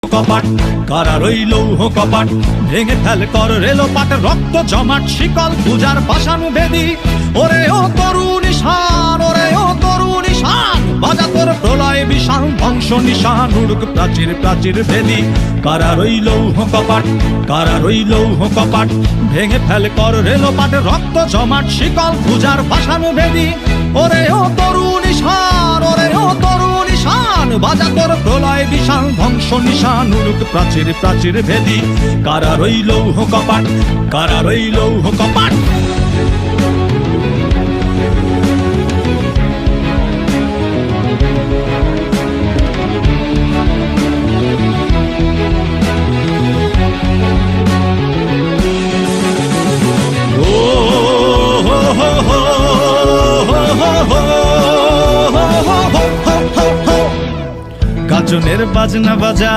কপাট কারা রইল কপাট ভেঙে ফেল কর রেলোপাট রক্ত জমাট শিকল পূজার পাষাণ ভেদি ওরে ও তরুণ ঈশান ওরে ও তরুণ ঈশান বাজা তোর প্রলয় বিশাল ধ্বংস নিশান উড়ুক প্রাচীর প্রাচীর ভেদি কারা রইল কপাট কারা রইল কপাট ভেঙে ফেল কর রেলোপাট রক্ত জমাট শিকল পূজার পাষাণ ভেদি ওরে ও তরুণ ঈশান ওরে ও তরুণ ঈশান বাজা তোর প্রলয় বিশাল ধ্বংস নিশান উড়ুক প্রাচীর প্রাচীর ভেদি কারা রইল কপাট কারা রইল কপাট গাজনের বাজনা বাজা